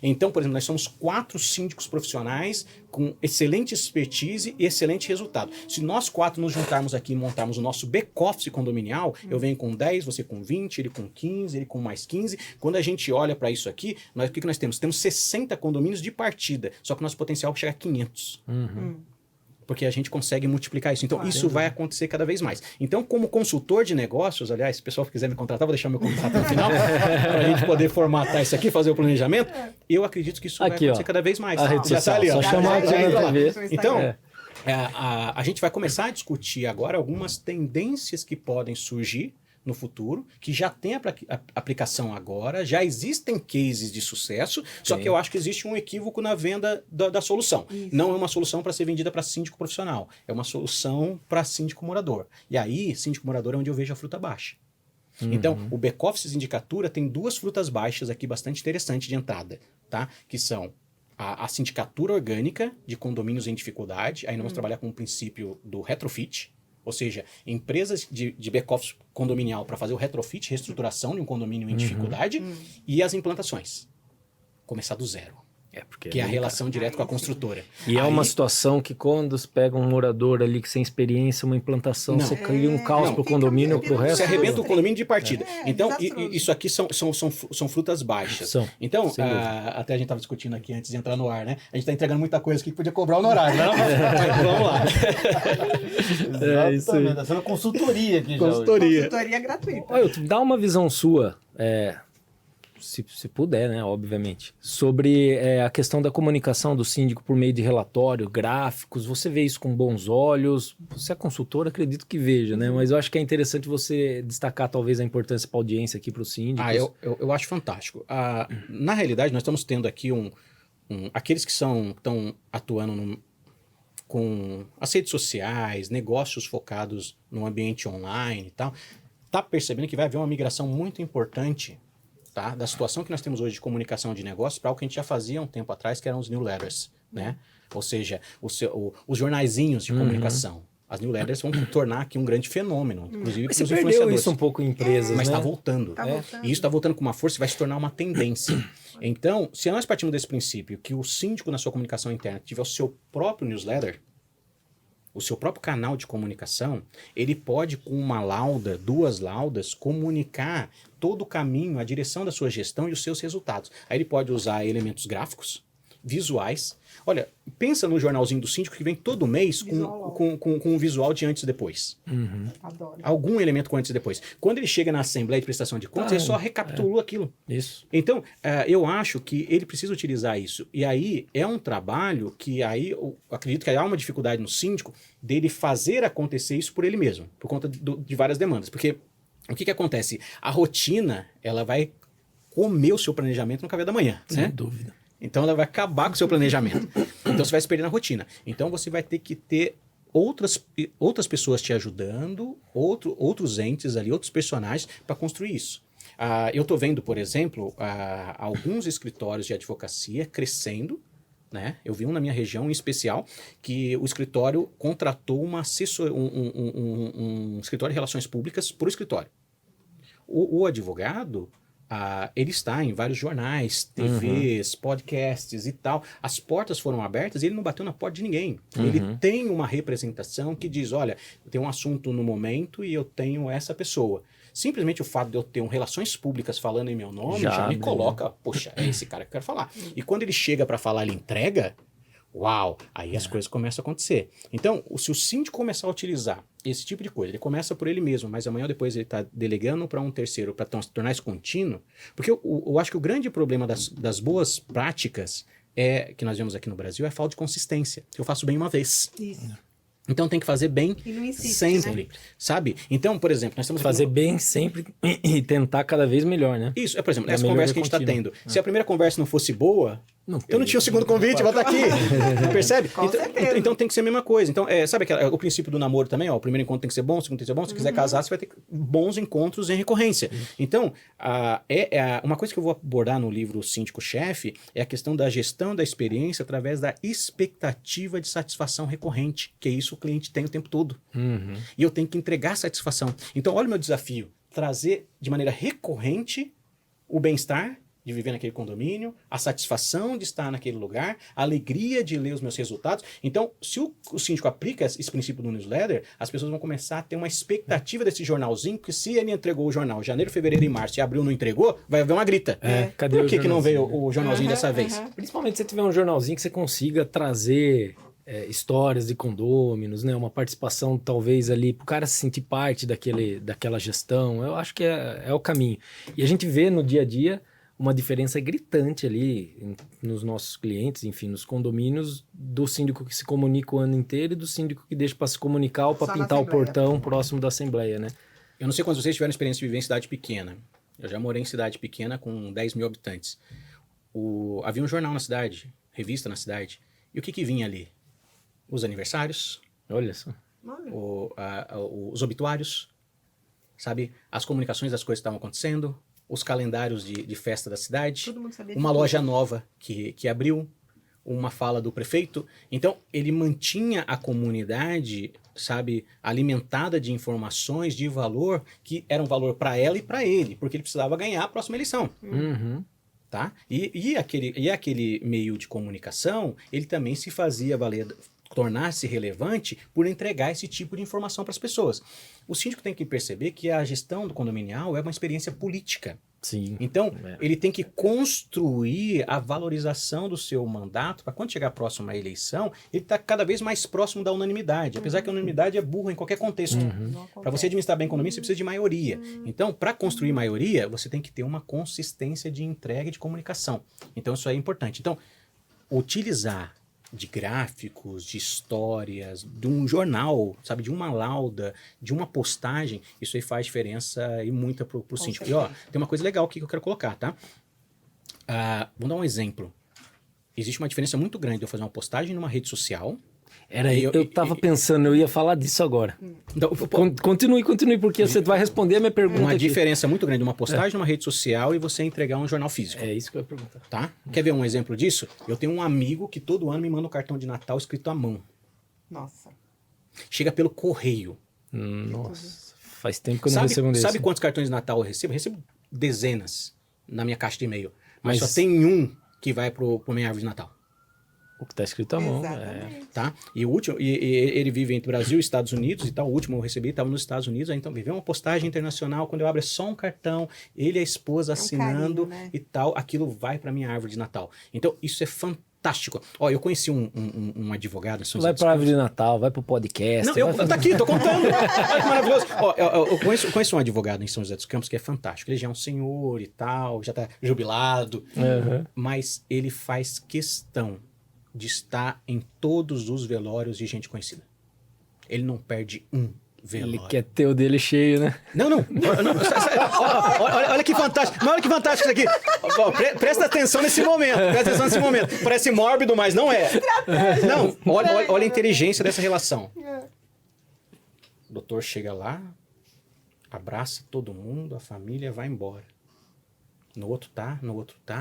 Então, por exemplo, nós somos 4 síndicos profissionais com excelente expertise e excelente resultado. Se nós 4 nos juntarmos aqui e montarmos o nosso back-office condominial, eu venho com 10, você com 20, ele com 15, ele com mais 15. Quando a gente olha para isso aqui, o que nós temos? Temos 60 condomínios de partida, só que o nosso potencial chega a 500. Porque a gente consegue multiplicar isso. Então, isso vai acontecer cada vez mais. Então, como consultor de negócios, aliás, se o pessoal quiser me contratar, vou deixar meu contato no final, para a gente poder formatar isso aqui, fazer o planejamento, eu acredito que isso vai acontecer cada vez mais. A rede Já social, tá ali, ó. só chamar aqui na TV. Então, a gente vai começar a discutir agora algumas tendências que podem surgir no futuro, que já tem aplicação agora, já existem cases de sucesso, só que eu acho que existe um equívoco na venda da solução. Isso. Não é uma solução para ser vendida para síndico profissional, é uma solução para síndico morador. E aí, síndico morador é onde eu vejo a fruta baixa. Então, o back-office Sindicatura tem 2 frutas baixas aqui bastante interessantes de entrada, tá? Que são a sindicatura orgânica de condomínios em dificuldade, aí nós vamos trabalhar com o princípio do retrofit, ou seja, empresas de back-office condominial para fazer o retrofit, reestruturação de um condomínio em dificuldade, e as implantações. Começar do zero. Porque Que é a relação direta com a construtora. E é Aí- uma situação que quando você pega um morador ali que sem experiência, uma implantação, Não. você cria um caos Não. pro condomínio, pro resto. Você arrebenta o condomínio de partida. É, Então, desastroso. isso aqui são frutas baixas. São, Então, sem dúvida. até a gente estava discutindo aqui antes de entrar no ar, né? A gente está entregando muita coisa aqui que podia cobrar o honorário, né? Mas vamos lá. É isso aí. Tá sendo consultoria aqui Consultoria. Consultoria gratuita. Olha, dá uma visão sua, se puder, né, obviamente, sobre a questão da comunicação do síndico por meio de relatório, gráficos. Você vê isso com bons olhos? Você é consultor, acredito que veja, né? Mas eu acho que é interessante você destacar talvez a importância para a audiência aqui para os síndicos. Eu acho fantástico. Na realidade, nós estamos tendo aqui aqueles que estão atuando com as redes sociais, negócios focados no ambiente online e tal, tá percebendo que vai haver uma migração muito importante, tá, da situação que nós temos hoje de comunicação de negócios para algo que a gente já fazia um tempo atrás, que eram os newsletters, né? Ou seja, os jornaizinhos de comunicação. As newsletters vão tornar aqui um grande fenômeno, inclusive Mas para você os perdeu influenciadores. isso um pouco em empresas, Mas né? está voltando. Tá voltando. E isso está voltando com uma força e vai se tornar uma tendência. Então, se nós partimos desse princípio que o síndico na sua comunicação interna tiver o seu próprio newsletter, o seu próprio canal de comunicação, ele pode, com uma lauda, 2 laudas, comunicar todo o caminho, a direção da sua gestão e os seus resultados. Aí ele pode usar elementos gráficos, visuais. Olha, pensa no jornalzinho do síndico que vem todo mês com um visual de antes e depois. Adoro. Algum elemento com antes e depois. Quando ele chega na Assembleia de Prestação de Contas, ele só recapitulou aquilo. Isso. Então, eu acho que ele precisa utilizar isso. E aí é um trabalho que aí eu acredito que há uma dificuldade no síndico dele fazer acontecer isso por ele mesmo, por conta de várias demandas. Porque o que acontece? A rotina, ela vai comer o seu planejamento no café da manhã, Sem né? dúvida. Então ela vai acabar com o seu planejamento. Então você vai se perder na rotina. Então você vai ter que ter outras pessoas te ajudando, outros entes ali, outros personagens para construir isso. Eu estou vendo, por exemplo, alguns escritórios de advocacia crescendo, né? Eu vi um na minha região em especial que o escritório contratou um escritório de relações públicas para o escritório. O advogado, ele está em vários jornais, TVs, podcasts e tal. As portas foram abertas e ele não bateu na porta de ninguém. Ele tem uma representação que diz, olha, eu tenho um assunto no momento e eu tenho essa pessoa. Simplesmente o fato de eu ter relações públicas falando em meu nome já me coloca, poxa, é esse cara que eu quero falar. E quando ele chega para falar, ele entrega, uau, aí as coisas começam a acontecer. Então, se o síndico começar a utilizar esse tipo de coisa, ele começa por ele mesmo, mas amanhã ou depois ele está delegando para um terceiro para tornar isso contínuo, porque eu acho que o grande problema das boas práticas que nós vemos aqui no Brasil é a falta de consistência. Eu faço bem uma vez. Isso. Então tem que fazer bem E não insiste, sempre, né? sabe? Então, por exemplo, nós estamos aqui Fazer bem sempre e tentar cada vez melhor, né? Isso, por exemplo, É a essa melhoria conversa que a gente está contínua. tendo. Se a primeira conversa não fosse boa, Não eu não tinha o segundo convite, vou estar aqui. Percebe? Com certeza. Então tem que ser a mesma coisa. Então, sabe o princípio do namoro também? Ó, o primeiro encontro tem que ser bom, o segundo tem que ser bom. Se quiser casar, você vai ter bons encontros em recorrência. Então, uma coisa que eu vou abordar no livro Síndico-Chefe é a questão da gestão da experiência através da expectativa de satisfação recorrente, que é isso o cliente tem o tempo todo. E eu tenho que entregar satisfação. Então, olha o meu desafio. Trazer de maneira recorrente o bem-estar de viver naquele condomínio, a satisfação de estar naquele lugar, a alegria de ler os meus resultados. Então, se o síndico aplica esse princípio do newsletter, as pessoas vão começar a ter uma expectativa desse jornalzinho, porque se ele entregou o jornal janeiro, fevereiro e março e abril não entregou, vai haver uma grita. Cadê Por o que não jornalzinho? veio o jornalzinho dessa vez? Principalmente se você tiver um jornalzinho que você consiga trazer histórias de condôminos, né? Uma participação talvez ali para o cara se sentir parte daquela gestão. Eu acho que é o caminho. E a gente vê no dia a dia uma diferença gritante ali nos nossos clientes, enfim, nos condomínios, do síndico que se comunica o ano inteiro e do síndico que deixa para se comunicar ou Só para na pintar o Assembleia. portão próximo da Assembleia, né? Eu não sei quantos vocês tiveram experiência de viver em cidade pequena. Eu já morei em cidade pequena com 10 mil habitantes. Havia um jornal na cidade, revista na cidade. E o que vinha ali? Os aniversários, Olha só. os obituários, sabe? As comunicações das coisas que estavam acontecendo, os calendários de festa da cidade, Todo mundo sabia de uma tudo. loja nova que abriu, uma fala do prefeito. Então, ele mantinha a comunidade, sabe, alimentada de informações de valor que eram valor para ela e para ele, porque ele precisava ganhar a próxima eleição. Uhum. Tá? E aquele meio de comunicação, ele também se fazia valer, tornar-se relevante por entregar esse tipo de informação para as pessoas. O síndico tem que perceber que a gestão do condominial é uma experiência política. Sim. Então, É. ele tem que construir a valorização do seu mandato para quando chegar próximo à eleição, ele está cada vez mais próximo da unanimidade. Apesar que a unanimidade é burra em qualquer contexto. Para você administrar bem a economia, você precisa de maioria. Então, para construir maioria, você tem que ter uma consistência de entrega e de comunicação. Então, isso é importante. Então, utilizar de gráficos, de histórias, de um jornal, sabe, de uma lauda, de uma postagem, isso aí faz diferença e muita pro síndico. E ó, tem uma coisa legal aqui que eu quero colocar, tá? Vamos dar um exemplo. Existe uma diferença muito grande de eu fazer uma postagem numa rede social. Eu tava pensando, eu ia falar disso agora. Então, Continue, porque você vai responder a minha pergunta uma aqui. diferença muito grande de uma postagem numa rede social e você entregar um jornal físico. É isso que eu ia perguntar. Tá? Quer ver um exemplo disso? Eu tenho um amigo que todo ano me manda um cartão de Natal escrito à mão. Nossa. Chega pelo correio. Nossa, faz tempo que eu não recebo um desse. Sabe quantos cartões de Natal eu recebo? Eu recebo dezenas na minha caixa de e-mail. Mas Mas só tem um que vai pro minha árvore de Natal. O que tá escrito à mão. Exatamente. Tá? E o último, ele vive entre Brasil e Estados Unidos e tal. O último eu recebi estava nos Estados Unidos. Aí, então, viveu uma postagem internacional. Quando eu abro é só um cartão, ele e a esposa assinando carinho, né? e tal. Aquilo vai para minha árvore de Natal. Então, isso é fantástico. Ó, eu conheci um advogado. Em São José Vai dos pra Campos. árvore de Natal, vai pro podcast. Não, tá aqui, tô contando. Olha que maravilhoso. Ó, eu conheço um advogado em São José dos Campos que é fantástico. Ele já é um senhor e tal, já tá jubilado. Uhum. Mas ele faz questão de estar em todos os velórios de gente conhecida. Ele não perde um velório. Ele quer ter o dele cheio, né? Não. Olha que fantástico. Mas olha que fantástico isso aqui. Ó, presta atenção nesse momento. Parece mórbido, mas não é. Não, olha a inteligência dessa relação. O doutor chega lá, abraça todo mundo, a família vai embora. No outro tá,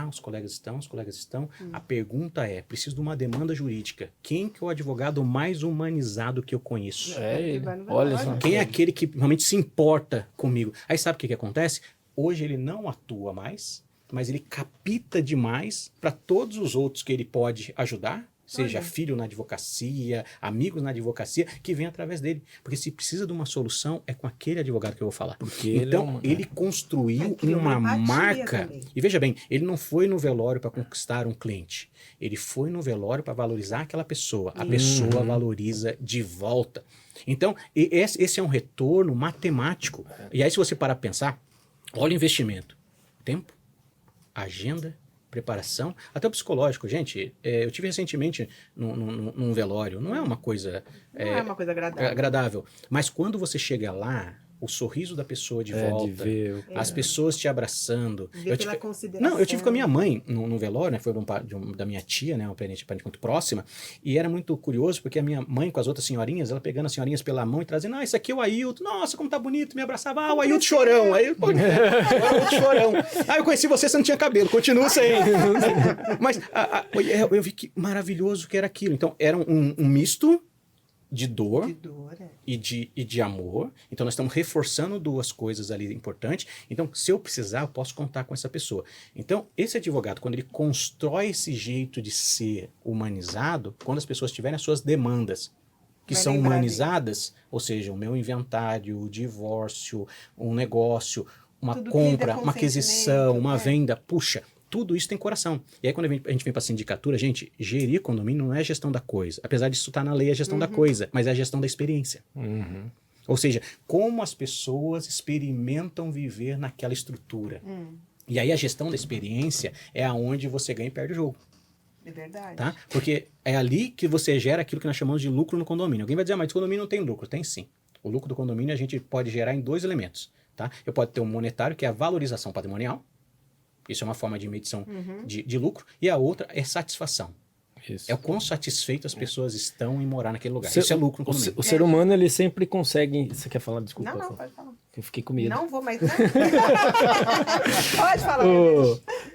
os colegas estão. A pergunta é, preciso de uma demanda jurídica. Quem que é o advogado mais humanizado que eu conheço? É ele. vai no Olha velório. só. Quem é aquele que realmente se importa comigo? Aí sabe o que acontece? Hoje ele não atua mais, mas ele capta demais para todos os outros que ele pode ajudar, seja filho na advocacia, amigos na advocacia, que vem através dele. Porque se precisa de uma solução, é com aquele advogado que eu vou falar. Porque então, ele construiu criou uma uma empatia marca. também. E veja bem, ele não foi no velório para conquistar um cliente. Ele foi no velório para valorizar aquela pessoa. A pessoa valoriza de volta. Então, esse é um retorno matemático. E aí, se você parar para pensar, olha o investimento. Tempo, agenda, preparação, até o psicológico. Gente, eu tive recentemente num velório. Não é uma coisa Não é uma coisa agradável. agradável. Mas quando você chega lá, o sorriso da pessoa de volta, de ver. as pessoas te abraçando. Ver pela consideração. Não, eu tive com a minha mãe no velório, né? Foi da minha tia, né? Uma parente muito próxima. E era muito curioso, porque a minha mãe com as outras senhorinhas, ela pegando as senhorinhas pela mão e trazendo, esse aqui é o Ailton, nossa, como tá bonito, me abraçava, o Ailton chorão. Aí, pô, o Ailton chorão. Eu conheci você não tinha cabelo, continua sem. Mas eu vi que maravilhoso que era aquilo. Então, era um misto de dor, e de amor. Então, nós estamos reforçando duas coisas ali importantes. Então, se eu precisar, eu posso contar com essa pessoa. Então, esse advogado, quando ele constrói esse jeito de ser humanizado, quando as pessoas tiverem as suas demandas que Vai são lembrar humanizadas, ou seja, o meu inventário, o divórcio, um negócio, uma Tudo que lida compra, com uma aquisição, sentimento, uma venda, puxa, tudo isso tem coração. E aí, quando a gente vem para a sindicatura, gente, gerir condomínio não é gestão da coisa. Apesar disso estar na lei, é gestão da coisa, mas é a gestão da experiência. Uhum. Ou seja, como as pessoas experimentam viver naquela estrutura. E aí a gestão da experiência é aonde você ganha e perde o jogo. É verdade. Tá? Porque é ali que você gera aquilo que nós chamamos de lucro no condomínio. Alguém vai dizer, mas o condomínio não tem lucro. Tem sim. O lucro do condomínio a gente pode gerar em 2 elementos, tá? Eu posso ter um monetário, que é a valorização patrimonial. Isso é uma forma de medição de lucro. E a outra é satisfação. Isso. É o quão satisfeito as pessoas estão em morar naquele lugar. Ser- Isso é lucro no condomínio. O ser humano, ele sempre consegue... Você quer falar? Desculpa. Não, pode falar. Eu fiquei com medo. Não vou mais. Né? Pode falar.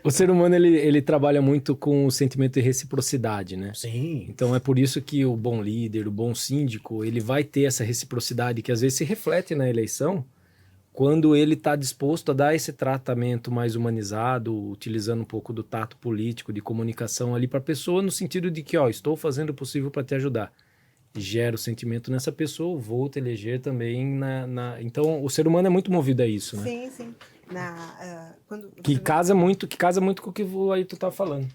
O ser humano, ele trabalha muito com o sentimento de reciprocidade, né? Sim. Então é por isso que o bom líder, o bom síndico, ele vai ter essa reciprocidade que às vezes se reflete na eleição, quando ele está disposto a dar esse tratamento mais humanizado, utilizando um pouco do tato político, de comunicação ali para a pessoa, no sentido de que, ó, estou fazendo o possível para te ajudar. Gera o sentimento nessa pessoa, vou te eleger também Então, o ser humano é muito movido a isso, né? Sim, sim. Quando Que casa muito com o que o Ayrton tá falando.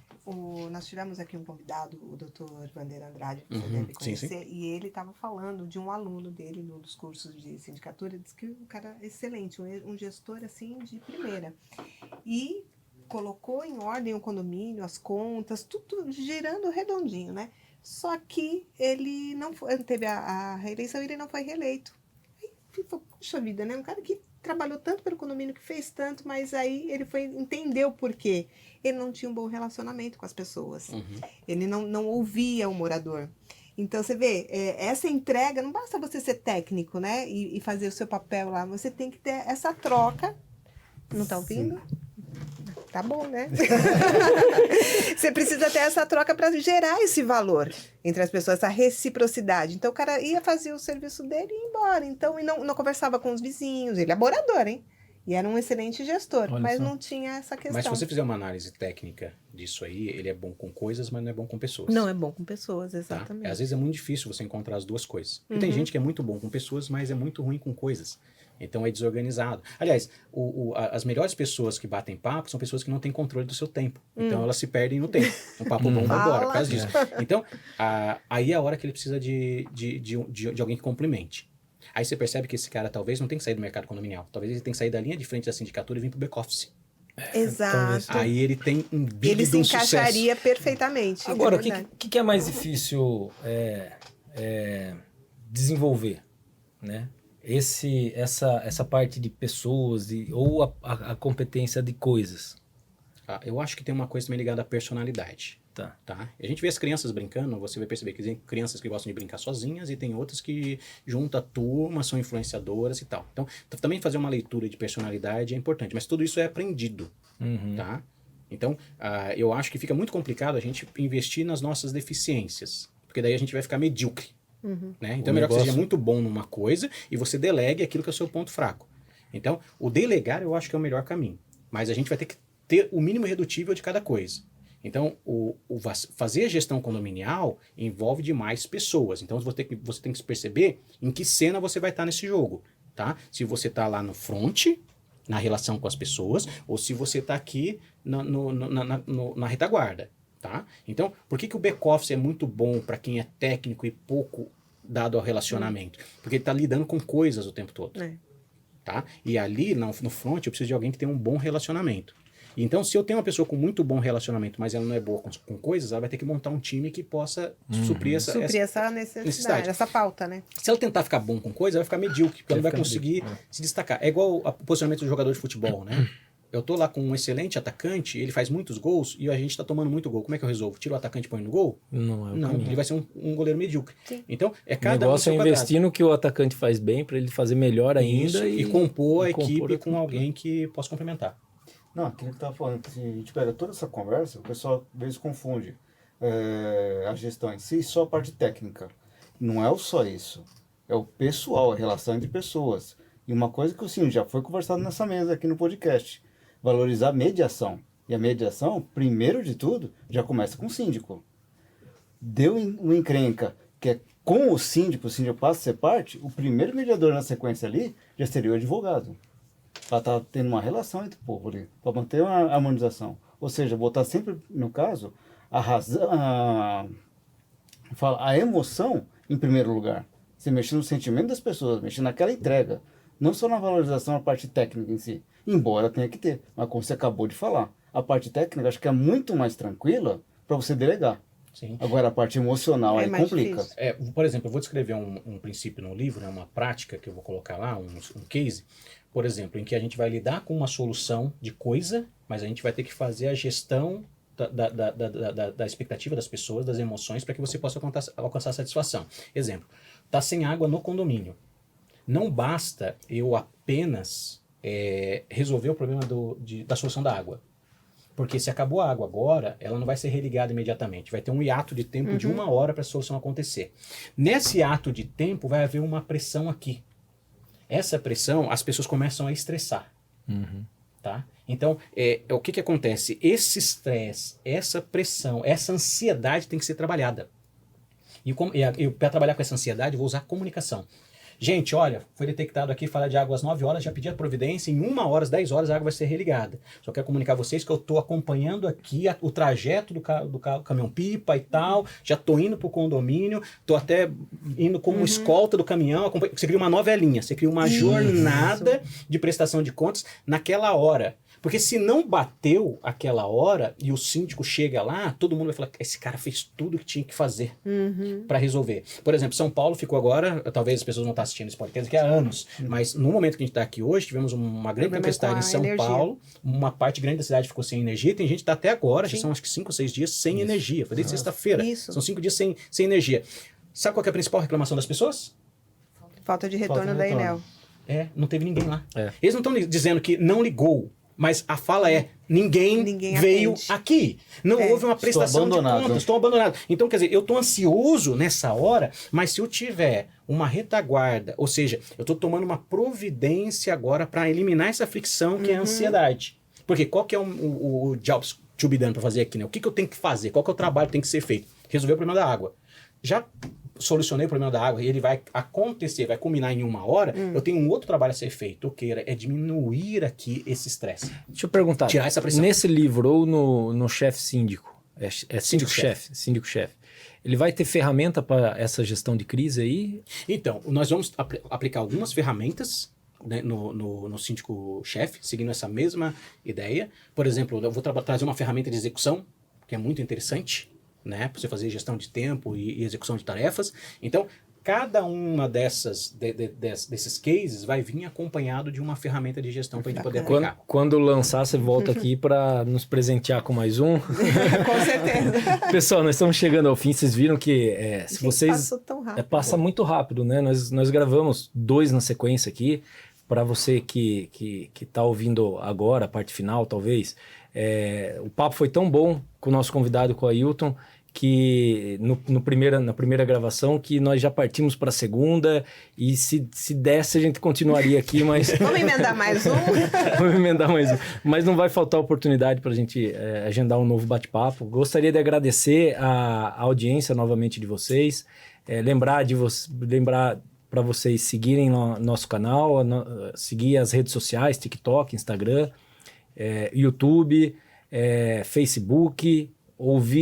nós tivemos aqui um convidado, o Dr. Vandeira Andrade, que você Uhum, deve sim, sim. conhecer, e ele estava falando de um aluno dele num dos cursos de sindicatura, disse que o cara é excelente, um gestor assim de primeira. E colocou em ordem o condomínio, as contas, tudo girando redondinho, né? Só que ele não teve a reeleição e ele não foi reeleito. Aí, puxa vida, né? Um cara que trabalhou tanto pelo condomínio, que fez tanto, mas aí ele entendeu por quê. Ele não tinha um bom relacionamento com as pessoas. Ele não ouvia o morador. Então, você vê, essa entrega, não basta você ser técnico, né? E fazer o seu papel lá. Você tem que ter essa troca. Não tá ouvindo? Tá bom, né? Você precisa ter essa troca para gerar esse valor entre as pessoas, essa reciprocidade. Então, o cara ia fazer o serviço dele e ia embora. Então, e não conversava com os vizinhos. Ele é morador, hein? E era um excelente gestor, Olha mas só. não tinha essa questão. Mas se você fizer uma análise técnica disso aí, ele é bom com coisas, mas não é bom com pessoas. Não é bom com pessoas, Tá? exatamente. Às vezes é muito difícil você encontrar as duas coisas. Porque tem gente que é muito bom com pessoas, mas é muito ruim com coisas. Então é desorganizado. Aliás, as melhores pessoas que batem papo são pessoas que não têm controle do seu tempo. Então elas se perdem no tempo. Um papo bom vai embora por causa disso. Então, aí é a hora que ele precisa de alguém que complemente. Aí você percebe que esse cara talvez não tem que sair do mercado condominial. Talvez ele tenha que sair da linha de frente da sindicatura e vir para o back-office. Exato. Aí ele tem um big Ele de se um sucesso. encaixaria perfeitamente. Agora, é o verdade. que é mais difícil desenvolver, né? Essa parte de pessoas ou a competência de coisas. Eu acho que tem uma coisa também ligada à personalidade. Tá. A gente vê as crianças brincando, você vai perceber que tem crianças que gostam de brincar sozinhas e tem outras que juntam a turma, são influenciadoras e tal. Então, também fazer uma leitura de personalidade é importante, mas tudo isso é aprendido, tá? Então, eu acho que fica muito complicado a gente investir nas nossas deficiências, porque daí a gente vai ficar medíocre. Né? Então é melhor que você seja muito bom numa coisa e você delegue aquilo que é o seu ponto fraco. Então, o delegar eu acho que é o melhor caminho, mas a gente vai ter que ter o mínimo redutível de cada coisa. Então, fazer a gestão condominial envolve demais pessoas. Então, você tem que perceber em que cena você vai estar nesse jogo, tá? Se você está lá no front, na relação com as pessoas, ou se você está aqui na retaguarda, tá? Então, por que o back-office é muito bom para quem é técnico e pouco dado ao relacionamento? Porque ele está lidando com coisas o tempo todo, tá? E ali, no front, eu preciso de alguém que tenha um bom relacionamento. Então, se eu tenho uma pessoa com muito bom relacionamento, mas ela não é boa com coisas, ela vai ter que montar um time que possa suprir essa necessidade. Essa pauta, né? Se ela tentar ficar bom com coisa, ela vai ficar medíocre, porque ela não vai conseguir se destacar. É igual o posicionamento do jogador de futebol, né? Eu tô lá com um excelente atacante, ele faz muitos gols e a gente tá tomando muito gol. Como é que eu resolvo? Tiro o atacante e põe no gol? Não, Ele vai ser um goleiro medíocre. Sim. Então, O negócio é investir no que o atacante faz bem para ele fazer melhor ainda. E compor a equipe com alguém que possa complementar. Não, aquilo que eu estava falando, se a gente pega toda essa conversa, o pessoal às vezes confunde a gestão em si só a parte técnica. Não é só isso. É o pessoal, a relação entre pessoas. E uma coisa que sim, já foi conversado nessa mesa aqui no podcast, valorizar a mediação. E a mediação, primeiro de tudo, já começa com o síndico. Deu uma encrenca que é com o síndico passa a ser parte, o primeiro mediador na sequência ali já seria o advogado. Ela está tendo uma relação entre o povo ali, para manter uma harmonização. Ou seja, botar sempre, no caso, a razão, a emoção em primeiro lugar. Você mexer no sentimento das pessoas, mexer naquela entrega. Não só na valorização, a parte técnica em si. Embora tenha que ter, mas como você acabou de falar, a parte técnica acho que é muito mais tranquila para você delegar. Sim. Agora, a parte emocional aí mais complica. difícil. Por exemplo, eu vou descrever um princípio no livro, né, uma prática que eu vou colocar lá, um case, por exemplo, em que a gente vai lidar com uma solução de coisa, mas a gente vai ter que fazer a gestão da expectativa das pessoas, das emoções, para que você possa alcançar satisfação. Exemplo, está sem água no condomínio. Não basta eu apenas resolver o problema da solução da água. Porque se acabou a água agora, ela não vai ser religada imediatamente. Vai ter um hiato de tempo de 1 hora para a solução acontecer. Nesse hiato de tempo vai haver uma pressão aqui. Essa pressão, as pessoas começam a estressar. Tá? Então, o que acontece? Esse estresse, essa pressão, essa ansiedade tem que ser trabalhada. E para trabalhar com essa ansiedade, eu vou usar comunicação. Gente, olha, foi detectado aqui falha de água às 9 horas, já pedi a providência, em 1 hora, às 10 horas, a água vai ser religada. Só quero comunicar a vocês que eu estou acompanhando aqui o trajeto do caminhão-pipa e tal, já estou indo para o condomínio, estou até indo como escolta do caminhão, você cria uma novelinha, você cria uma jornada de prestação de contas naquela hora. Porque se não bateu aquela hora e o síndico chega lá, todo mundo vai falar, esse cara fez tudo que tinha que fazer para resolver. Por exemplo, São Paulo ficou agora, talvez as pessoas não estão assistindo esse podcast aqui há anos, mas no momento que a gente está aqui hoje, tivemos uma grande tempestade em São Paulo, uma parte grande da cidade ficou sem energia, tem gente que está até agora, já são acho que 5 ou 6 dias sem energia, foi desde sexta-feira, são 5 dias sem energia. Sabe qual que é a principal reclamação das pessoas? Falta de retorno da Enel. Não teve ninguém lá. Eles não estão dizendo que não ligou, mas a fala ninguém veio atende. Aqui. Não houve uma prestação de contas. Estou abandonado. Então, quer dizer, eu estou ansioso nessa hora, mas se eu tiver uma retaguarda, ou seja, eu estou tomando uma providência agora para eliminar essa fricção que é a ansiedade. Porque qual que é o job to be done para fazer aqui? Né? O que eu tenho que fazer? Qual que é o trabalho que tem que ser feito? Resolver o problema da água. Já solucionei o problema da água e ele vai acontecer, vai culminar em 1 hora, eu tenho um outro trabalho a ser feito, que é diminuir aqui esse estresse. Deixa eu perguntar, tirar essa pressão. Nesse livro ou no chefe síndico, síndico-chefe, ele vai ter ferramenta para essa gestão de crise aí? Então, nós vamos aplicar algumas ferramentas, né, no síndico-chefe, seguindo essa mesma ideia. Por exemplo, eu vou trazer uma ferramenta de execução, que é muito interessante, né, para você fazer gestão de tempo e execução de tarefas. Então, cada uma desses cases vai vir acompanhado de uma ferramenta de gestão para a gente poder aplicar. Quando lançar, você volta aqui para nos presentear com mais um. Com certeza. Pessoal, nós estamos chegando ao fim. Vocês viram que se vocês passou tão rápido. Passa muito rápido, né? Nós gravamos 2 na sequência aqui. Para você que está ouvindo agora, a parte final, talvez, o papo foi tão bom com o nosso convidado, com o Ailton, que na primeira gravação, que nós já partimos para a segunda, e se desse a gente continuaria aqui, mas... Vamos emendar mais um? Vamos emendar mais um. Mas não vai faltar oportunidade para a gente agendar um novo bate-papo. Gostaria de agradecer a audiência novamente de vocês, lembrar para vocês seguirem nosso canal, seguir as redes sociais, TikTok, Instagram, YouTube, Facebook.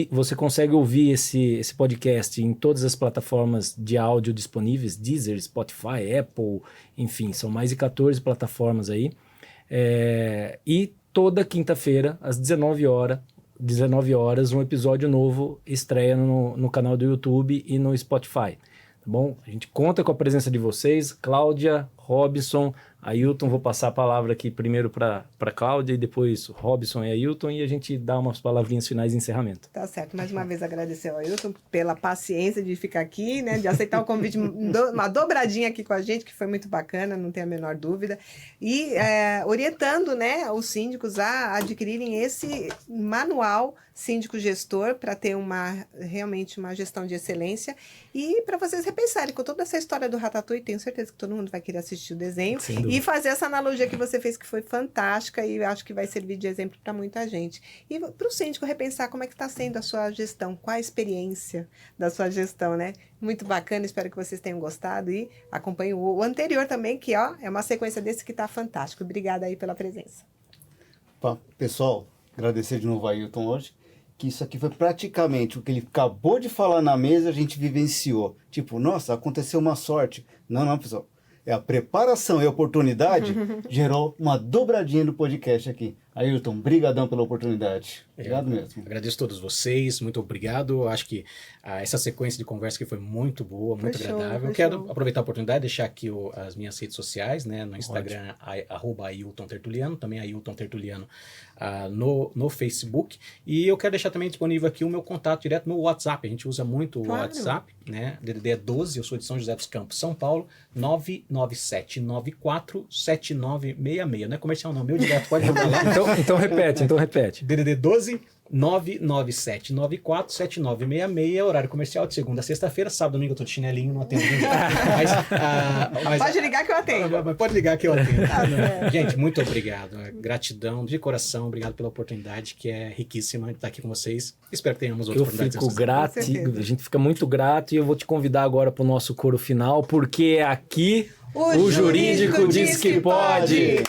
Você consegue ouvir esse podcast em todas as plataformas de áudio disponíveis, Deezer, Spotify, Apple, enfim, são mais de 14 plataformas aí. E toda quinta-feira, às 19 horas, um episódio novo estreia no canal do YouTube e no Spotify. Tá bom? A gente conta com a presença de vocês, Cláudia, Robson, Ailton. Vou passar a palavra aqui primeiro para Cláudia e depois Robson e Ailton, e a gente dá umas palavrinhas finais de encerramento. Tá certo. Mais uma vez agradecer ao Ailton pela paciência de ficar aqui, né? De aceitar o convite, uma dobradinha aqui com a gente, que foi muito bacana, não tem a menor dúvida. E orientando, né, os síndicos a adquirirem esse manual síndico gestor para ter realmente uma gestão de excelência e para vocês repensarem com toda essa história do Ratatouille. Tenho certeza que todo mundo vai querer assistir o desenho e fazer essa analogia que você fez, que foi fantástica, e acho que vai servir de exemplo para muita gente. E para o síndico repensar como é que está sendo a sua gestão, qual a experiência da sua gestão, né? Muito bacana, espero que vocês tenham gostado e acompanhem o anterior também, que é uma sequência desse que está fantástico. Obrigada aí pela presença. Pessoal, agradecer de novo a Ailton hoje, que isso aqui foi praticamente o que ele acabou de falar na mesa, a gente vivenciou. Tipo, nossa, aconteceu uma sorte. Não, pessoal. A preparação e a oportunidade gerou uma dobradinha do podcast aqui. Ailton, brigadão pela oportunidade. Obrigado mesmo. Agradeço a todos vocês, muito obrigado. Acho que essa sequência de conversa aqui foi muito boa, muito agradável. Eu quero aproveitar a oportunidade de deixar aqui as minhas redes sociais, né? No Instagram, @AiltonTertuliano, também Ailton Tertuliano no Facebook. E eu quero deixar também disponível aqui o meu contato direto no WhatsApp. A gente usa muito o WhatsApp, né? DDD é 12, eu sou de São José dos Campos, São Paulo, 997947966. Não é comercial não, meu direto, pode mandar lá. Então repete. DDD 12 997947966, horário comercial de segunda a sexta-feira, sábado e domingo eu tô de chinelinho, não atendo ninguém. Mas pode ligar que eu atendo. Mas pode ligar que eu atendo. Tá certo. Gente, muito obrigado. Gratidão de coração, obrigado pela oportunidade, que é riquíssima de estar aqui com vocês. Espero que tenhamos outras Eu oportunidades. fico grato, Com certeza. a gente fica muito grato e eu vou te convidar agora para o nosso coro final, porque aqui o Jurídico diz que pode.